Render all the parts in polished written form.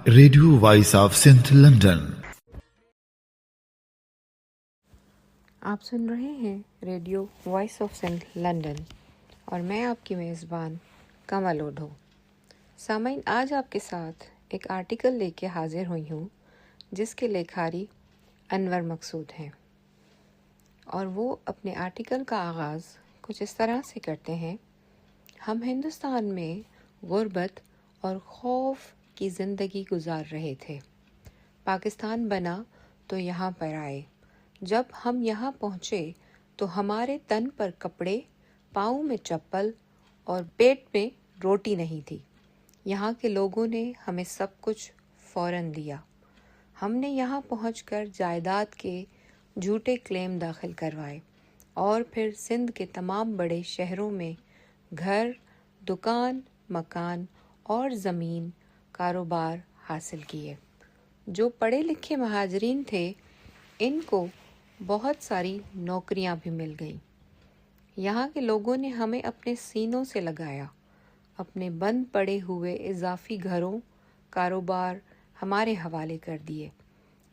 Radio Voice of Sindh London. آپ سن رہے ہیں Radio Voice of Sindh London اور میں آپ کی میزبان کمل اوڈھو۔ سامعین، آج آپ کے ساتھ ایک آرٹیکل لے کے حاضر ہوئی ہوں جس کے لیکھاری انور مقصود ہیں، اور وہ اپنے آرٹیکل کا آغاز کچھ اس طرح سے کرتے ہیں: ہم ہندوستان میں غربت اور خوف کی زندگی گزار رہے تھے۔ پاکستان بنا تو یہاں پر آئے۔ جب ہم یہاں پہنچے تو ہمارے تن پر کپڑے، پاؤں میں چپل اور پیٹ میں روٹی نہیں تھی۔ یہاں کے لوگوں نے ہمیں سب کچھ فوراً دیا۔ ہم نے یہاں پہنچ کر جائیداد کے جھوٹے کلیم داخل کروائے اور پھر سندھ کے تمام بڑے شہروں میں گھر، دکان، مکان اور زمین، کاروبار حاصل کیے۔ جو پڑھے لکھے مہاجرین تھے ان کو بہت ساری نوکریاں بھی مل گئیں۔ یہاں کے لوگوں نے ہمیں اپنے سینوں سے لگایا، اپنے بند پڑے ہوئے اضافی گھروں، کاروبار ہمارے حوالے کر دیے۔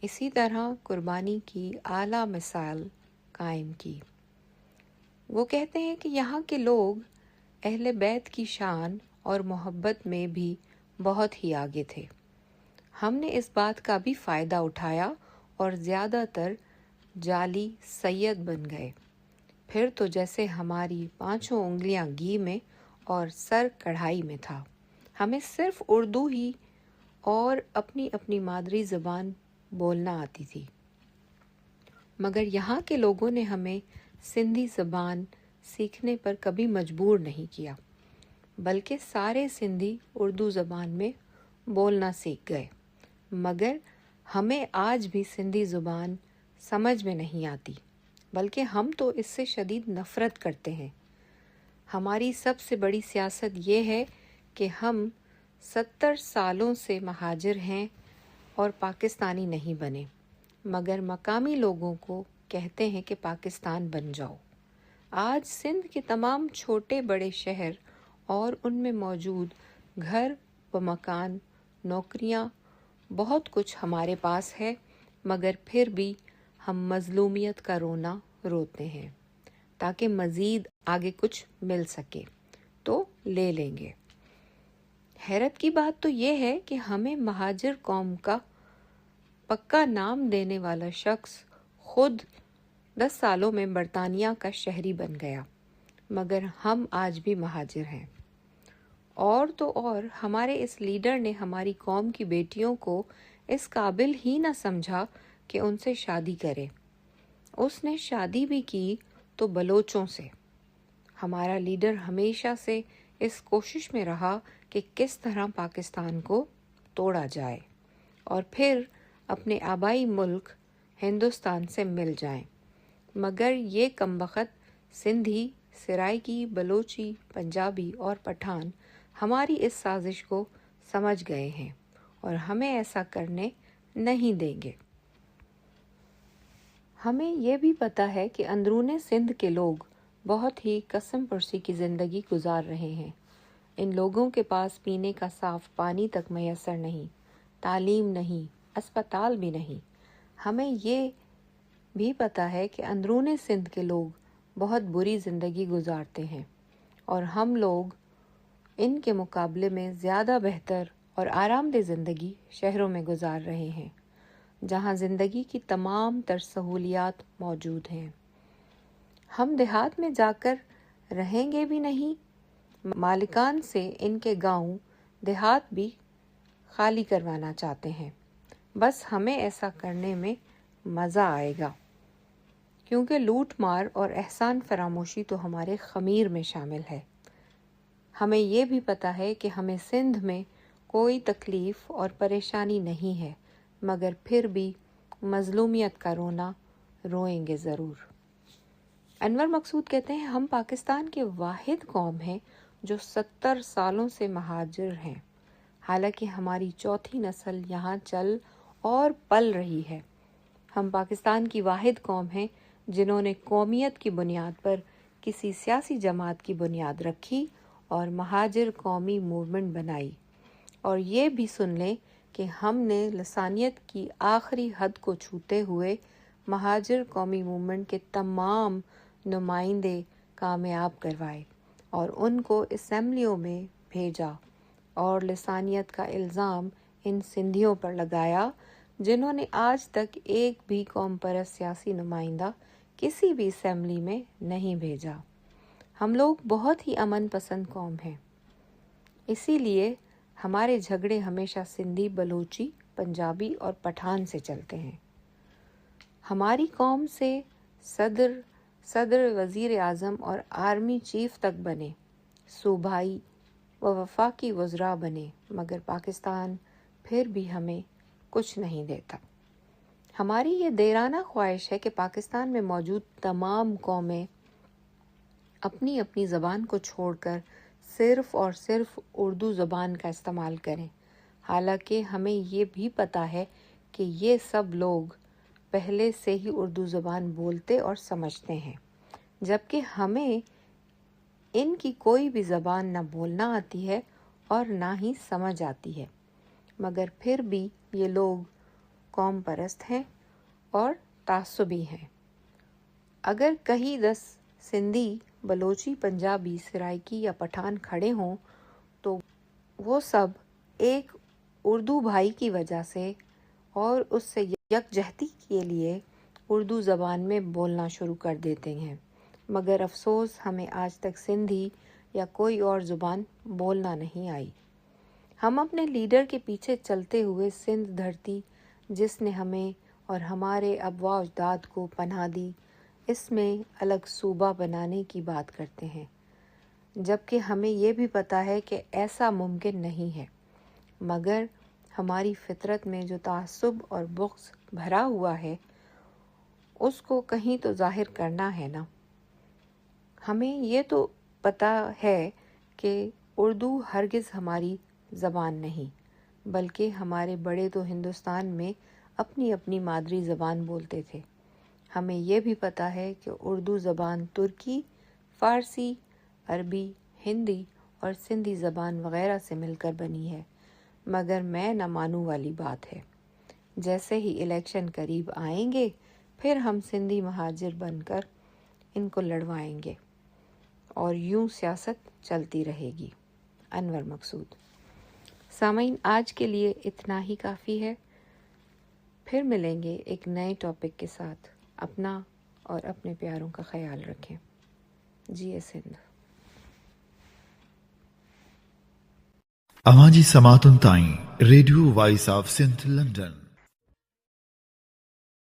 اسی طرح قربانی کی اعلیٰ مثال قائم کی۔ وہ کہتے ہیں کہ یہاں کے لوگ اہل بیت کی شان اور محبت میں بھی بہت ہی آگے تھے۔ ہم نے اس بات کا بھی فائدہ اٹھایا اور زیادہ تر جعلی سید بن گئے۔ پھر تو جیسے ہماری 5 انگلیاں گھی میں اور سر کڑھائی میں تھا۔ ہمیں صرف اردو ہی اور اپنی اپنی مادری زبان بولنا آتی تھی، مگر یہاں کے لوگوں نے ہمیں سندھی زبان سیکھنے پر کبھی مجبور نہیں کیا، بلکہ سارے سندھی اردو زبان میں بولنا سیکھ گئے۔ مگر ہمیں آج بھی سندھی زبان سمجھ میں نہیں آتی، بلکہ ہم تو اس سے شدید نفرت کرتے ہیں۔ ہماری سب سے بڑی سیاست یہ ہے کہ ہم 70 سالوں سے مہاجر ہیں اور پاکستانی نہیں بنے، مگر مقامی لوگوں کو کہتے ہیں کہ پاکستان بن جاؤ۔ آج سندھ کے تمام چھوٹے بڑے شہر اور ان میں موجود گھر و مکان، نوکریاں، بہت کچھ ہمارے پاس ہے، مگر پھر بھی ہم مظلومیت کا رونا روتے ہیں۔ تاکہ مزید آگے کچھ مل سکے تو لے لیں گے۔ حیرت کی بات تو یہ ہے کہ ہمیں مہاجر قوم کا پکا نام دینے والا شخص خود 10 سالوں میں برطانیہ کا شہری بن گیا، مگر ہم آج بھی مہاجر ہیں۔ اور تو اور ہمارے اس لیڈر نے ہماری قوم کی بیٹیوں کو اس قابل ہی نہ سمجھا کہ ان سے شادی کرے۔ اس نے شادی بھی کی تو بلوچوں سے۔ ہمارا لیڈر ہمیشہ سے اس کوشش میں رہا کہ کس طرح پاکستان کو توڑا جائے اور پھر اپنے آبائی ملک ہندوستان سے مل جائیں، مگر یہ کمبخت سندھی، سرائکی، بلوچی، پنجابی اور پٹھان ہماری اس سازش کو سمجھ گئے ہیں اور ہمیں ایسا کرنے نہیں دیں گے۔ ہمیں یہ بھی پتہ ہے کہ اندرون سندھ کے لوگ بہت ہی قسم پرسی کی زندگی گزار رہے ہیں۔ ان لوگوں کے پاس پینے کا صاف پانی تک میسر نہیں، تعلیم نہیں، اسپتال بھی نہیں۔ ہمیں یہ بھی پتہ ہے کہ اندرون سندھ کے لوگ بہت بری زندگی گزارتے ہیں اور ہم لوگ ان کے مقابلے میں زیادہ بہتر اور آرام دہ زندگی شہروں میں گزار رہے ہیں، جہاں زندگی کی تمام تر سہولیات موجود ہیں۔ ہم دیہات میں جا کر رہیں گے بھی نہیں۔ مالکان سے ان کے گاؤں دیہات بھی خالی کروانا چاہتے ہیں۔ بس ہمیں ایسا کرنے میں مزہ آئے گا، کیونکہ لوٹ مار اور احسان فراموشی تو ہمارے خمیر میں شامل ہے۔ ہمیں یہ بھی پتہ ہے کہ ہمیں سندھ میں کوئی تکلیف اور پریشانی نہیں ہے، مگر پھر بھی مظلومیت کا رونا روئیں گے ضرور۔ انور مقصود کہتے ہیں، ہم پاکستان کے واحد قوم ہیں جو 70 سالوں سے مہاجر ہیں، حالانکہ ہماری 4تھی نسل یہاں چل اور پل رہی ہے۔ ہم پاکستان کی واحد قوم ہیں جنہوں نے قومیت کی بنیاد پر کسی سیاسی جماعت کی بنیاد رکھی اور مہاجر قومی موومنٹ بنائی۔ اور یہ بھی سن لیں کہ ہم نے لسانیت کی آخری حد کو چھوتے ہوئے مہاجر قومی موومنٹ کے تمام نمائندے کامیاب کروائے اور ان کو اسمبلیوں میں بھیجا اور لسانیت کا الزام ان سندھیوں پر لگایا جنہوں نے آج تک ایک بھی قوم پرست سیاسی نمائندہ کسی بھی اسمبلی میں نہیں بھیجا۔ ہم لوگ بہت ہی امن پسند قوم ہیں، اسی لیے ہمارے جھگڑے ہمیشہ سندھی، بلوچی، پنجابی اور پٹھان سے چلتے ہیں۔ ہماری قوم سے صدر، وزیر اعظم اور آرمی چیف تک بنے، صوبائی و وفاقی وزراء بنے، مگر پاکستان پھر بھی ہمیں کچھ نہیں دیتا۔ ہماری یہ دیرانہ خواہش ہے کہ پاکستان میں موجود تمام قومیں اپنی اپنی زبان کو چھوڑ کر صرف اور صرف اردو زبان کا استعمال کریں، حالانکہ ہمیں یہ بھی پتہ ہے کہ یہ سب لوگ پہلے سے ہی اردو زبان بولتے اور سمجھتے ہیں، جبکہ ہمیں ان کی کوئی بھی زبان نہ بولنا آتی ہے اور نہ ہی سمجھ آتی ہے، مگر پھر بھی یہ لوگ قوم پرست ہیں اور تعصبی ہیں۔ اگر کہیں 10 سندھی، بلوچی، پنجابی، سرائکی یا پٹھان کھڑے ہوں تو وہ سب ایک اردو بھائی کی وجہ سے اور اس سے یکجہتی کے لیے اردو زبان میں بولنا شروع کر دیتے ہیں، مگر افسوس ہمیں آج تک سندھی یا کوئی اور زبان بولنا نہیں آئی۔ ہم اپنے لیڈر کے پیچھے چلتے ہوئے سندھ دھرتی جس نے ہمیں اور ہمارے آباء و اجداد کو پناہ دی، اس میں الگ صوبہ بنانے کی بات کرتے ہیں، جبکہ ہمیں یہ بھی پتہ ہے کہ ایسا ممکن نہیں ہے، مگر ہماری فطرت میں جو تعصب اور بغض بھرا ہوا ہے اس کو کہیں تو ظاہر کرنا ہے نا۔ ہمیں یہ تو پتہ ہے کہ اردو ہرگز ہماری زبان نہیں، بلکہ ہمارے بڑے تو ہندوستان میں اپنی اپنی مادری زبان بولتے تھے۔ ہمیں یہ بھی پتہ ہے کہ اردو زبان ترکی، فارسی، عربی، ہندی اور سندھی زبان وغیرہ سے مل کر بنی ہے، مگر میں نہ مانوں والی بات ہے۔ جیسے ہی الیکشن قریب آئیں گے پھر ہم سندھی مہاجر بن کر ان کو لڑوائیں گے اور یوں سیاست چلتی رہے گی۔ انور مقصود۔ سامعین، آج کے لیے اتنا ہی کافی ہے، پھر ملیں گے ایک نئے ٹاپک کے ساتھ۔ اپنا اور اپنے پیاروں کا خیال رکھیں۔ جی Sindh. Amaji Samatun Tain, Radio Voice of St. London.